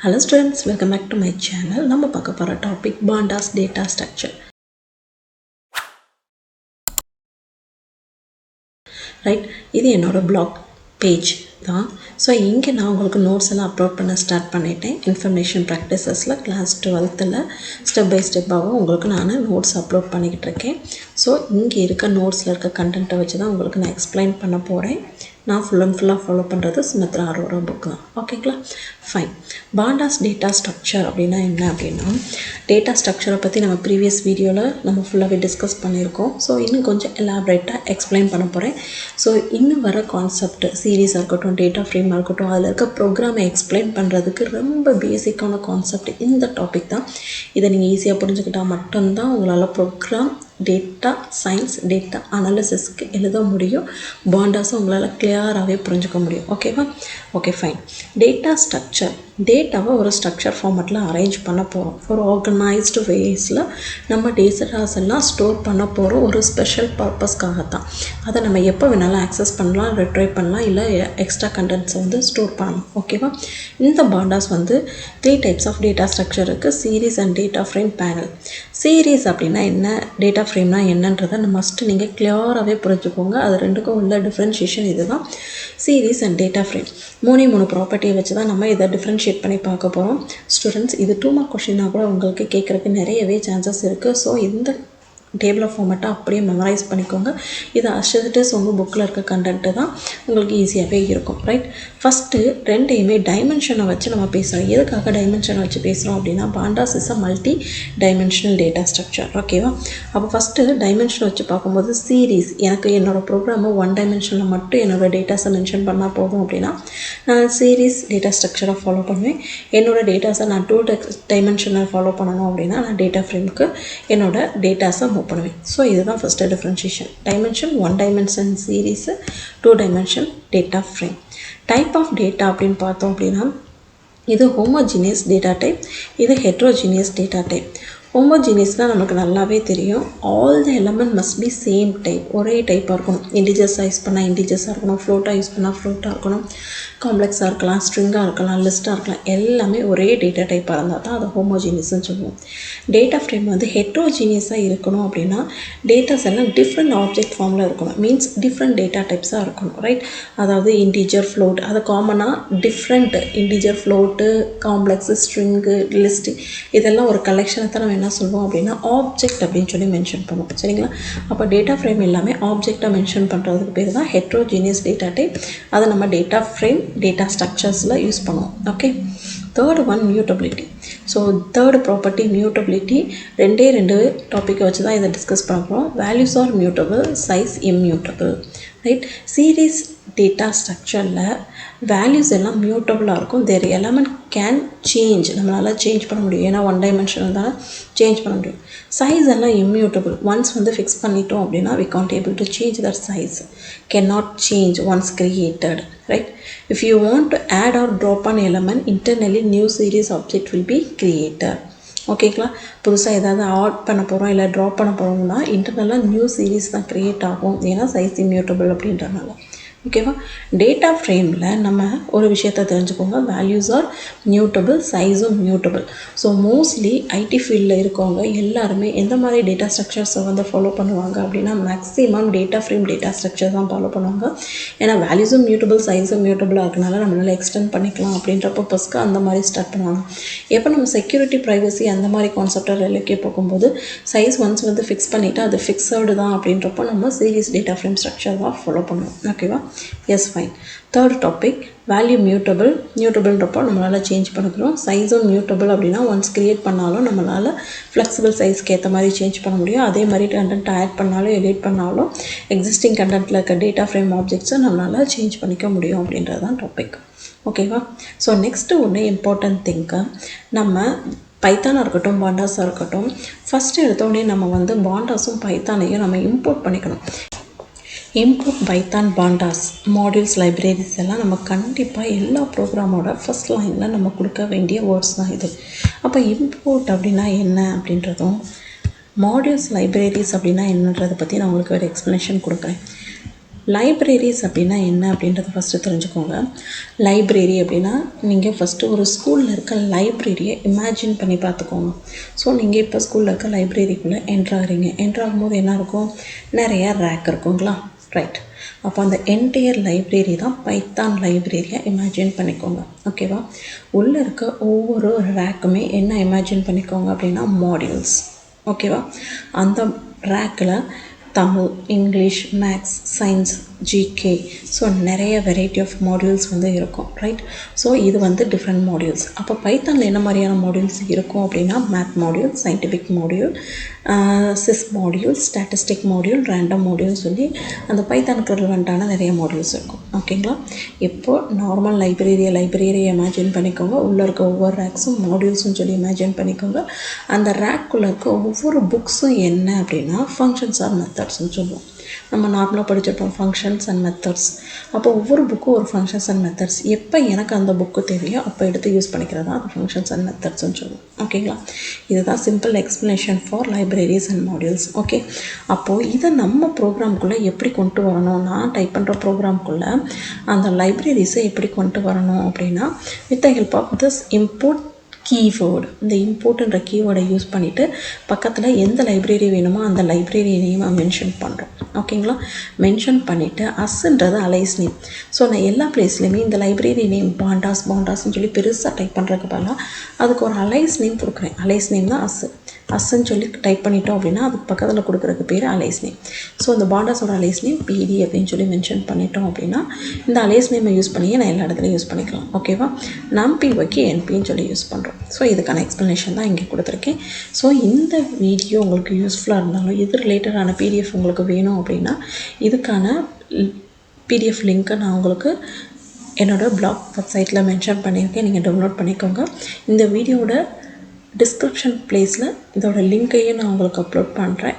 Hello students, welcome back to my channel. நம்ம பார்க்க போற topic pandas data structure. Right, இது என்னோட பிளாக் பேஜ் தான். ஸோ இங்கே நான் உங்களுக்கு நோட்ஸ் எல்லாம் அப்லோட் பண்ண ஸ்டார்ட் பண்ணிட்டேன். இன்ஃபர்மேஷன் ப்ராக்டிசஸில் கிளாஸ் 12ல் ஸ்டெப் பை ஸ்டெப்பாகவும் உங்களுக்கு நான் நோட்ஸ் அப்லோட் பண்ணிக்கிட்டு இருக்கேன். ஸோ இங்கே இருக்க நோட்ஸில் இருக்க கண்டென்ட்டை வச்சு தான் உங்களுக்கு நான் எக்ஸ்பிளைன் பண்ண போகிறேன். நான் ஃபுல்லாக ஃபாலோ பண்ணுறது சுமித்ரா அரோரா புக் தான். ஓகேங்களா, ஃபைன். pandas டேட்டா ஸ்ட்ரக்சர் அப்படின்னா என்ன அப்படின்னா, டேட்டா ஸ்ட்ரக்சரை பற்றி நம்ம ப்ரீவியஸ் வீடியோவில் நம்ம ஃபுல்லாகவே டிஸ்கஸ் பண்ணியிருக்கோம். ஸோ இன்னும் கொஞ்சம் எலாபரேட்டாக எக்ஸ்பிளைன் பண்ண போகிறேன். ஸோ இன்னும் வர கான்செப்ட் சீரீஸாக இருக்கட்டும், டேட்டா ஃப்ரேமாக இருக்கட்டும், அதில் இருக்க ப்ரோக்ராமை எக்ஸ்பிளைன் பண்ணுறதுக்கு ரொம்ப பேசிக்கான கான்செப்ட் இந்த டாபிக் தான். இதை நீங்கள் ஈஸியாக புரிஞ்சுக்கிட்டால் மட்டும்தான் உங்களால் ப்ரோக்ராம் டேட்டா சயின்ஸ் டேட்டா அனாலிசிஸ்க்கு எழுத முடியும். பாண்டாஸும் உங்களால் கிளியராகவே புரிஞ்சுக்க முடியும். ஓகேவா? Okay, fine. டேட்டா ஸ்ட்ரக்சர், டேட்டாவை ஒரு ஸ்ட்ரக்சர் ஃபார்மேட்டில் அரேஞ்ச் பண்ண போகிறோம். ஒரு ஆர்கனைஸ்டு வேஸில் நம்ம டேட்டாஸ் எல்லாம் ஸ்டோர் பண்ண போகிறோம். ஒரு ஸ்பெஷல் பர்பஸ்க்காகத்தான். அதை நம்ம எப்போ வேணாலும் ஆக்சஸ் பண்ணலாம், ரிட்ரைவ் பண்ணலாம், இல்லை எக்ஸ்ட்ரா கண்டென்ட்ஸை வந்து ஸ்டோர் பண்ணலாம். ஓகேவா? இந்த பாண்டாஸ் வந்து 3 டைப்ஸ் ஆஃப் டேட்டா ஸ்ட்ரக்சர் இருக்குது: series and data frame, panel. Series அப்படின்னா என்ன, டேட்டா ஃப்ரேம்னா என்னன்றதை மஸ்ட்டு நீங்கள் கிளியராகவே புரிஞ்சுக்கோங்க. அது ரெண்டுக்கும் உள்ள டிஃப்ரென்ஷியேஷன் இது தான். சீரீஸ் அண்ட் டேட்டா ஃப்ரேம் 3 ப்ராப்பர்ட்டியை வச்சு தான் நம்ம இதை டிஃப்ரென்ஷியேட் பண்ணி பார்க்க போகிறோம். ஸ்டூடெண்ட்ஸ், இது 2 மார்க் கொஷினாக கூட உங்களுக்கு கேட்குறதுக்கு நிறையவே சான்சஸ் இருக்குது. ஸோ இந்த டேபிள் ஆஃப் ஃபார்மேட்டை அப்படியே மெமரைஸ் பண்ணிக்கோங்க. இது அஷ்டஸ் உங்கள் புக்கில் இருக்க கண்டென்ட்டு தான் உங்களுக்கு ஈஸியாகவே இருக்கும். ரைட், ஃபஸ்ட்டு ரெண்டையுமே டைமென்ஷனை வச்சு நம்ம பேசுகிறோம். எதுக்காக டைமென்ஷனை வச்சு பேசுகிறோம் அப்படின்னா, பாண்டாஸ் is a multi dimensional data structure. ஓகேவா? அப்போ ஃபஸ்ட்டு டைமென்ஷனை வச்சு பார்க்கும்போது, சீரீஸ், எனக்கு என்னோடய ப்ரோக்ராமை 1 டைமென்ஷனில் மட்டும் என்னோடய டேட்டாஸை மென்ஷன் பண்ணால் போதும் அப்படின்னா நான் சீரீஸ் டேட்டா ஸ்ட்ரக்சரை ஃபாலோ பண்ணுவேன். என்னோடய டேட்டாஸை நான் 2 டைமென்ஷனை ஃபாலோ பண்ணணும் அப்படின்னா நான் டேட்டா ஃப்ரேமுக்கு என்னோடய டேட்டாஸை மூவ் பண்ணுவேன். ஸோ இதுதான் first differentiation. Dimension 1 dimension series, 2 dimension data frame. Type of data அப்படின்னு பார்த்தோம் அப்படின்னா, இது ஹோமோஜீனியஸ் டேட்டா டைப், இது ஹெட்ரோஜீனியஸ் டேட்டா டைப். ஹோமோஜீனியஸ்னால் நமக்கு நல்லாவே தெரியும். All the element must be same type, ஒரே டைப்பாக இருக்கணும். இன்டிஜர்ஸாக யூஸ் பண்ணால் இன்டிஜர்ஸாக இருக்கணும், ஃப்ளோட்டாக யூஸ் பண்ணால் ஃப்ளோட்டாக இருக்கணும், காம்ப்ளெக்ஸாக இருக்கலாம், ஸ்ட்ரிங்காக இருக்கலாம், லிஸ்ட்டாக இருக்கலாம், எல்லாமே ஒரே டேட்டா டைப்பாக இருந்தால் தான் அதை ஹோமோஜீனியஸ்ன்னு சொல்லுவோம். டேட்டா ஃப்ரேம் வந்து ஹெட்ரோஜீனியஸாக இருக்கணும் அப்படின்னா, டேட்டாஸ் எல்லாம் டிஃப்ரெண்ட் ஆப்ஜெக்ட் ஃபார்மில் இருக்கணும். மீன்ஸ் டிஃப்ரெண்ட் டேட்டா டைப்ஸாக இருக்கணும். ரைட், அதாவது இன்டிஜர், ஃப்ளோட், அதை காமனாக different integer, float, complex, string, list, இதெல்லாம் ஒரு கலெக்ஷனை தான் நம்ம என்ன சொல்லுவோம் அப்படின்னா ஆப்ஜெக்ட் அப்படின்னு சொல்லி மென்ஷன் பண்ணுவோம். சரிங்களா? அப்போ டேட்டா ஃப்ரேம் எல்லாமே ஆப்ஜெக்டாக மென்ஷன் பண்ணுறதுக்கு பேர் தான் ஹெட்ரோஜீனியஸ் டேட்டா டைப். அதை நம்ம டேட்டா ஃப்ரேம் டேட்டா ஸ்ட்ரக்சர்ஸில் யூஸ் பண்ணுவோம். Okay, third one mutability. So third property mutability. 2 டாப்பிக்கை வச்சு தான் இதை டிஸ்கஸ் பண்ண போகிறோம். Values are mutable, size immutable. Right, series data ஸ்ட்ரக்சரில் வேல்யூஸ் எல்லாம் மியூட்டபிளாக இருக்கும். தேர் எலமெண்ட் கேன் சேஞ்ச், நம்மளால் சேஞ்ச் பண்ண முடியும். ஏன்னா 1 டைமென்ஷனல் தானே, சேஞ்ச் பண்ண முடியும். சைஸ் எல்லாம் இம்மியூட்டபிள். ஒன்ஸ் வந்து ஃபிக்ஸ் பண்ணிட்டோம் அப்படின்னா we can't able to change that size, cannot change once created. Right, if you want to add or drop an element internally, new series object will be created. ஓகேங்களா? புதுசாக ஏதாவது add பண்ண போகிறோம் இல்லை drop பண்ண போகிறோம்னா இன்டர்னலாக நியூ சீரீஸ் தான் create ஆகும். ஏன்னா சைஸ் இம்மியூட்டபிள் அப்படின்றனால. ஓகேவா? டேட்டா ஃப்ரேமில் நம்ம ஒரு விஷயத்தை தெரிஞ்சுக்கோங்க. வேல்யூஸ் ஆர் மியூட்டபிள், சைஸும் மியூட்டபிள். ஸோ மோஸ்ட்லி ஐடி ஃபீல்டில் இருக்கவங்க எல்லாருமே எந்த மாதிரி டேட்டா ஸ்ட்ரக்சர்ஸை வந்து ஃபாலோ பண்ணுவாங்க அப்படின்னா, maximum data frame data structure தான் ஃபாலோ பண்ணுவாங்க. ஏன்னா வேல்யூஸும் மியூட்டபிள், சைஸும் மியூட்டபிளாக இருக்கனால நம்மளால் எக்ஸ்டெண்ட் பண்ணிக்கலாம் அப்படின்ற பர்பஸ்க்கு அந்த மாதிரி ஸ்டார்ட் பண்ணுவாங்க. எப்போ நம்ம செக்யூரிட்டி, ப்ரைவசி அந்த மாதிரி கான்செப்டை ரிலேக்கே போகும்போது சைஸ் ஒன்ஸ் வந்து ஃபிக்ஸ் பண்ணிவிட்டு அது ஃபிக்ஸடு தான் அப்படின்றப்போ நம்ம சீரீஸ் டேட்டா ஃப்ரேம் ஸ்ட்ரக்சர் தான் ஃபாலோ பண்ணுவோம். ஓகேவா? Yes, fine. Third topic value mutable. மியூட்டபிள்ன்றப்போ நம்மளால் சேஞ்ச் பண்ணிக்கிறோம். சைஸும் மியூட்டபிள் அப்படின்னா ஒன்ஸ் க்ரியேட் பண்ணாலும் நம்மளால் ஃப்ளெக்சிபிள் சைஸ்க்கு ஏற்ற மாதிரி சேஞ்ச் பண்ண முடியும். அதே மாதிரி கண்டென்ட் ஆட் பண்ணாலும் எடிட் பண்ணாலும் எக்ஸிஸ்டிங் கண்டென்ட்டில் இருக்க டேட்டா ஃப்ரேம் ஆப்ஜெக்ட்ஸை நம்மளால் சேஞ்ச் பண்ணிக்க முடியும் அப்படின்றது தான் டாபிக். ஓகேவா? ஸோ நெக்ஸ்ட்டு ஒன்று இம்பார்ட்டன்ட் திங்க்கு, நம்ம பைத்தானாக இருக்கட்டும், பாண்டாஸாக இருக்கட்டும், ஃபஸ்ட்டு எடுத்தோடனே நம்ம வந்து பாண்டாஸும் பைத்தானையும் நம்ம இம்போர்ட் பண்ணிக்கணும். இம்போர்ட் பைத்தான் பாண்டாஸ் மாடியூல்ஸ் லைப்ரரிஸ் எல்லாம் நம்ம கண்டிப்பாக எல்லா ப்ரோக்ராமோட ஃபஸ்ட் லைனில் நம்ம கொடுக்க வேண்டிய வேர்ட்ஸ் தான் இது. அப்போ இம்போர்ட் அப்படின்னா என்ன அப்படின்றதும், மாடியூல்ஸ் லைப்ரரிஸ் அப்படின்னா என்னன்றதை பற்றி நான் உங்களுக்கு ஒரு எக்ஸ்ப்ளனேஷன் கொடுக்குறேன். லைப்ரரிஸ் அப்படின்னா என்ன அப்படின்றத ஃபஸ்ட்டு தெரிஞ்சுக்கோங்க. லைப்ரரி அப்படின்னா நீங்கள் ஃபஸ்ட்டு ஒரு ஸ்கூலில் இருக்க லைப்ரரியை இமேஜின் பண்ணி பார்த்துக்கோங்க. ஸோ நீங்கள் இப்போ ஸ்கூலில் இருக்க லைப்ரரிக்குள்ளே என்ட்ராகிறீங்க. என்ட்ராகும்போது என்ன இருக்கும்? நிறையா ரேக் இருக்குங்களா? ரைட். அப்போ அந்த என்டையர் லைப்ரரி தான் பைத்தான் லைப்ரரியாக இமேஜின் பண்ணிக்கோங்க. ஓகேவா? உள்ளே இருக்க ஒவ்வொரு ரேக்குமே என்ன இமேஜின் பண்ணிக்கோங்க அப்படின்னா மாடியூல்ஸ். ஓகேவா? அந்த ரேக்கில் Tamil, English, maths, science, GK, so நிறைய வெரைட்டி ஆஃப் மாடியூல்ஸ் வந்து இருக்கும். ரைட். ஸோ இது வந்து டிஃப்ரெண்ட் மாடியூல்ஸ். அப்போ பைத்தானில் என்ன மாதிரியான மாடியூல்ஸ் இருக்கும் அப்படின்னா math module, scientific module, sis module, statistic module, random module சொல்லி அந்த பைத்தானுக்கு ரிலவெண்ட்டான நிறைய மாடியூல்ஸ் இருக்கும். ஓகேங்களா? இப்போது நார்மல் லைப்ரரியை இமேஜின் பண்ணிக்கோங்க. உள்ளே இருக்க ஒவ்வொரு ரேக்ஸும் மாடியூல்ஸும் சொல்லி இமேஜின் பண்ணிக்கோங்க. அந்த ரேக்குள்ளே இருக்க ஒவ்வொரு புக்ஸும் என்ன அப்படின்னா ஃபங்க்ஷன்ஸ் ஆர் மெத்தட்ஸ்னு சொல்லுவோம். நம்ம நார்மலாக படிச்சிருப்போம் ஃபங்க்ஷன்ஸ் அண்ட் மெத்தட்ஸ். அப்போ ஒவ்வொரு புக்கும் ஒரு ஃபங்க்ஷன்ஸ் அண்ட் மெத்தட்ஸ். எப்போ எனக்கு அந்த புக்கு தேவையோ அப்போ எடுத்து யூஸ் பண்ணிக்கிறது தான் அது ஃபங்க்ஷன்ஸ் அண்ட் மெத்தட்ஸ்ன்னு சொல்லுவோம். ஓகேங்களா? இதுதான் simple explanation for libraries and modules. Okay. அப்போது இதை நம்ம ப்ரோக்ராம்குள்ளே எப்படி கொண்டு வரணும்? நான் டைப் பண்ணுற ப்ரோக்ராம்குள்ளே அந்த லைப்ரரிஸை எப்படி கொண்டு வரணும் அப்படின்னா with the help of this import keyword. இந்த இம்போர்ட்டுன்ற கீவேர்டை யூஸ் பண்ணிவிட்டு பக்கத்தில் எந்த லைப்ரரி வேணுமோ அந்த லைப்ரரி நேமை மென்ஷன் பண்ணுறோம். ஓகேங்களா? மென்ஷன் பண்ணிவிட்டு அஸ்ன்றது அலைஸ் நேம். ஸோ நான் எல்லா பிளேஸ்லையுமே இந்த லைப்ரரி நேம் பாண்டாஸ்ன்னு சொல்லி பெருசாக டைப் பண்ணுறதுக்கு பதிலாக அதுக்கு ஒரு அலைஸ் நேம் கொடுக்குறேன். அலைஸ் நேம் தான் அஸ்ன்னு சொல்லி டைப் பண்ணிட்டோம் அப்படின்னா அதுக்கு பக்கத்தில் கொடுக்குறதுக்கு பேர் அலைஸ் நேம். ஸோ இந்த பாண்டாஸோட அலைஸ் நேம் பிடி அப்படின்னு சொல்லி மென்ஷன் பண்ணிட்டோம் அப்படின்னா இந்த அலைஸ் நேமை யூஸ் பண்ணியே நான் எல்லா இடத்துலையும் யூஸ் பண்ணிக்கலாம். ஓகேவா? நம்பி வைக்கி என்பின்னு சொல்லி யூஸ் பண்ணுறோம். ஸோ இதுக்கான எக்ஸ்ப்ளனேஷன் தான் இங்கே கொடுத்துருக்கேன். ஸோ இந்த வீடியோ உங்களுக்கு யூஸ்ஃபுல்லாக இருந்தாலும் இது ரிலேட்டடான பிடிஎஃப் உங்களுக்கு வேணும் அப்படின்னா இதுக்கான பிடிஎஃப் லிங்க்கை நான் உங்களுக்கு என்னோடய பிளாக் வெப்சைட்டில் மென்ஷன் பண்ணியிருக்கேன். நீங்கள் டவுன்லோட் பண்ணிக்கோங்க. இந்த வீடியோட டிஸ்கிரிப்ஷன் பிளேஸில் இதோட லிங்க்கையும் நான் உங்களுக்கு அப்லோட் பண்ணுறேன்.